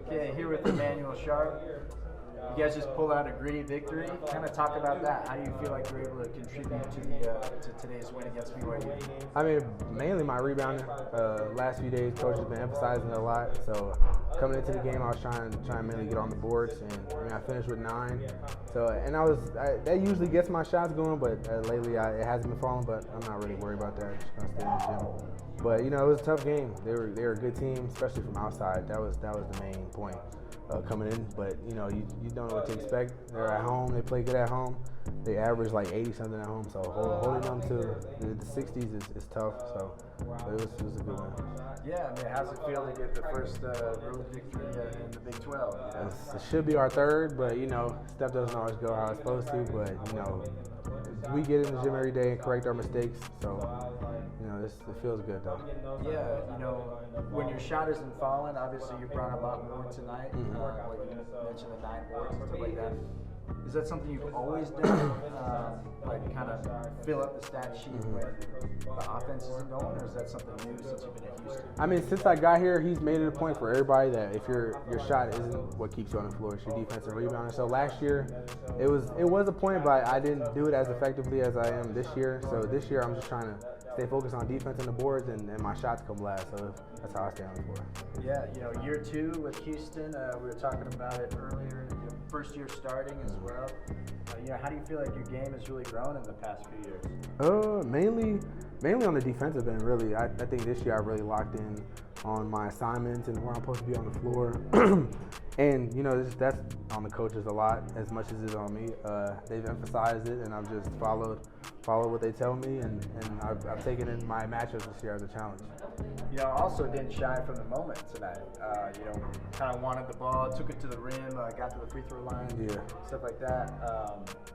Okay, here with Emanuel Sharp. You guys just pulled out a gritty victory. Kind of talk about that. How do you feel like you're able to contribute to today's win against BYU? I mean, mainly my rebounding. Last few days, coach has been emphasizing it a lot. So coming into the game, I was trying to mainly get on the boards, and I mean, I finished with 9. So that usually gets my shots going, but lately it hasn't been falling. But I'm not really worried about that. I'm just gonna stay in the gym. But it was a tough game. They were a good team, especially from outside. That was the main point. Coming in, but you don't know what to expect. They're at home, they play good at home. They average like 80-something at home, so holding them to the 60s is tough. So it was a good one. Yeah, I mean, how's it feel to get the first road victory in the Big 12? It should be our third, but stuff doesn't always go how it's supposed to. But we get in the gym every day and correct our mistakes. So it feels good though. Yeah, when your shot isn't falling, obviously you brought a lot more tonight. Mm-hmm. Like you mentioned the 9 boards and stuff like that. Is that something you've always done? Like kind of fill up the stat sheet when the offense isn't going, or is that something new since you've been at Houston? I mean, since I got here, he's made it a point for everybody that if your shot isn't what keeps you on the floor, it's your defense and rebounding. So last year, it was a point, but I didn't do it as effectively as I am this year. So this year, I'm just trying to stay focused on defense and the boards, and my shots come last. So that's how I stay on the floor. Yeah, year 2 with Houston, we were talking about it earlier. First year starting as well. How do you feel like your game has really grown in the past few years? Mainly on the defensive end, really. I think this year I really locked in on my assignments and where I'm supposed to be on the floor. And that's on the coaches a lot as much as it's on me. They've emphasized it, and I've just followed what they tell me, and I've taken in my matchups this year as a challenge. Also didn't shy from the moment tonight. Kind of wanted the ball, took it to the rim, got to the free throw line, stuff like that.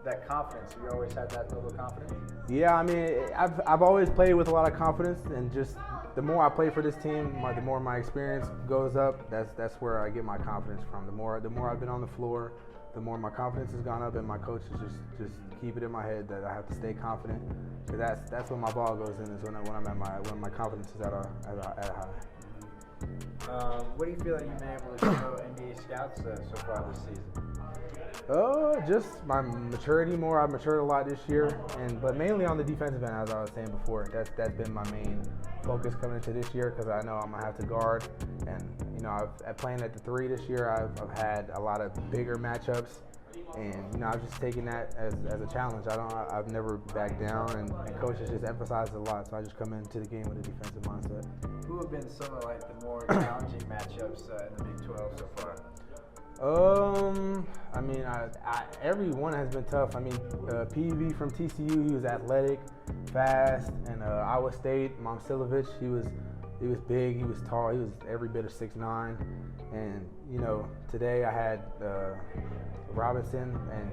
That confidence, you always had that level of confidence? Yeah, I mean, I've always played with a lot of confidence, and just the more I play for this team, the more my experience goes up. That's where I get my confidence from. The more I've been on the floor, the more my confidence has gone up, and my coaches just keep it in my head that I have to stay confident. Because that's when my ball goes in, is when my confidence is at a high. What do you feel like you've been able to show NBA scouts so far this season? Just my maturity more. I've matured a lot this year, but mainly on the defensive end, as I was saying before. That's been my main focus coming into this year, because I know I'm gonna have to guard, and I've playing at the 3 this year. I've had a lot of bigger matchups, and I've just taken that as a challenge. I've never backed down, and coaches just emphasize it a lot. So I just come into the game with a defensive mindset. Who have been some of the more challenging matchups in the Big 12 so far? I mean, every one has been tough. I mean, PV from TCU, he was athletic, fast, and Iowa State, Momcilovic, he was big, he was tall, he was every bit of 6'9", and today I had Robinson, and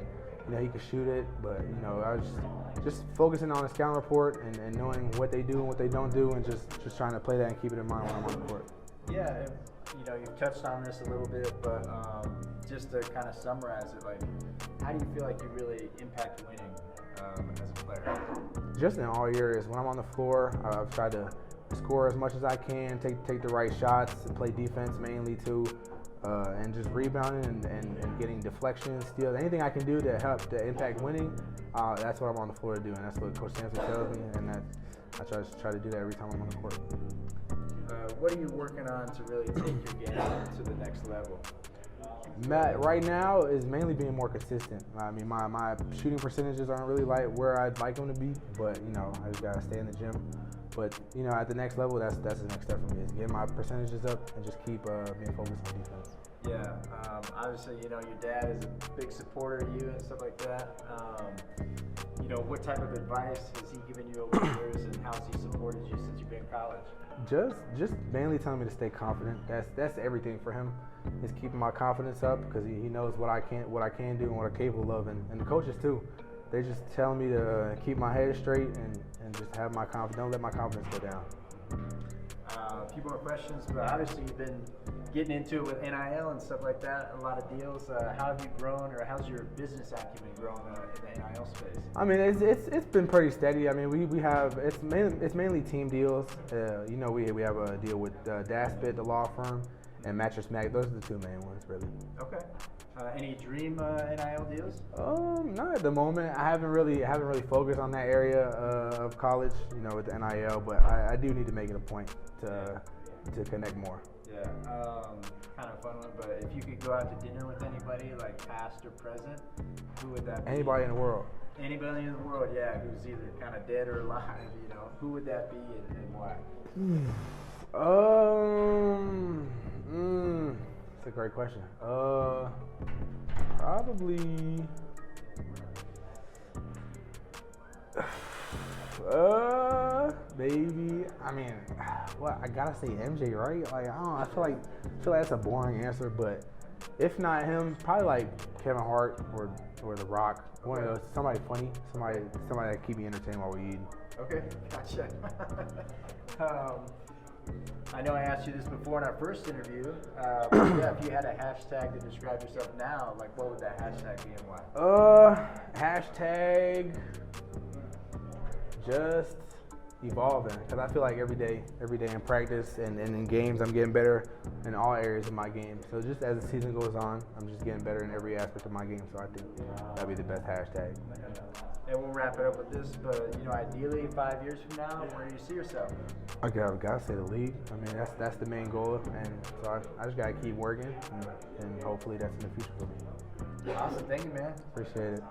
he could shoot it, but I was just focusing on the scouting report and knowing what they do and what they don't do, and just trying to play that and keep it in mind when I'm on the court. Yeah. You've touched on this a little bit, but just to kind of summarize it, how do you feel like you really impact winning as a player? Just in all areas. When I'm on the floor, I've tried to score as much as I can, take the right shots, play defense mainly too, and just rebounding and getting deflections, steals, anything I can do to help to impact winning. That's what I'm on the floor to do, and that's what Coach Sampson tells me, and I try to do that every time I'm on the court. What are you working on to really take your game to the next level? Right now is mainly being more consistent. I mean, my shooting percentages aren't really where I'd like them to be, but I just gotta stay in the gym. But at the next level, that's the next step for me, is get my percentages up and just keep being focused on defense. Yeah, obviously, your dad is a big supporter of you and stuff like that. What type of advice has he given you over the years, and how has he supported you since you've been in college? Just mainly telling me to stay confident. That's everything for him. Is keeping my confidence up, because he knows what I can do and what I'm capable of, and the coaches too. They're just telling me to keep my head straight and just have my confidence. Don't let my confidence go down. A few more questions, but obviously you've been getting into it with NIL and stuff like that, a lot of deals. How have you grown, or how's your business acumen grown in the NIL space? I mean, it's been pretty steady. I mean, we have it's mainly team deals. We have a deal with Daspit, the law firm, and Mattress Mac. Those are the two main ones, really. Okay. Any dream NIL deals? Not at the moment. I haven't really focused on that area of college, with the NIL. But I do need to make it a point to connect more. Yeah. Kind of fun one. But if you could go out to dinner with anybody, like past or present, who would that be? Anybody in the world. Anybody in the world, yeah, who's either kind of dead or alive. Who would that be and why? That's a great question. Probably. Maybe. I mean, what I gotta say MJ, right? Like I don't know. I feel like that's a boring answer, but if not him, probably like Kevin Hart or The Rock. One of those. Somebody funny. Somebody that keep me entertained while we eat. Okay, gotcha. I know I asked you this before in our first interview, but yeah, if you had a hashtag to describe yourself now, like what would that hashtag be and why? Hashtag just evolving, because I feel like every day in practice and in games, I'm getting better in all areas of my game. So just as the season goes on, I'm just getting better in every aspect of my game. So I think that'd be the best hashtag. And we'll wrap it up with this, but ideally 5 years from now, where do you see yourself? I gotta say the league. I mean, that's the main goal, and so I just gotta keep working, and hopefully that's in the future for me. Awesome, thank you, man. Appreciate it.